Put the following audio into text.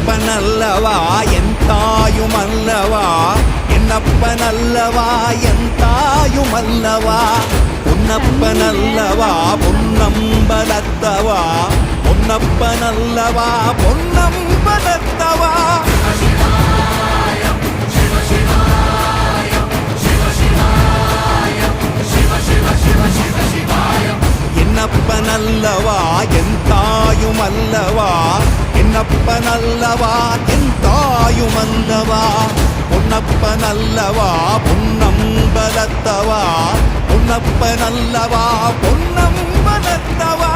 என்னப்பனல்லவா என் தாயுமல்லவா, என்னப்பனல்லவா என் தாயுமல்லவா, பொன்னப்பனல்லவா பொன்னம்பலத்தவா, பொன்னப்பனல்லவா பொன்னம்பலத்தவா. என்னப்பனல்லவா என் தாயுமல்லவா, என்னப்பனல்லவா என் தாயுமல்லவா, பொன்னப்பனல்லவா பொன்னம்பலத்தவா, பொன்னப்பனல்லவா பொன்னம்பலத்தவா.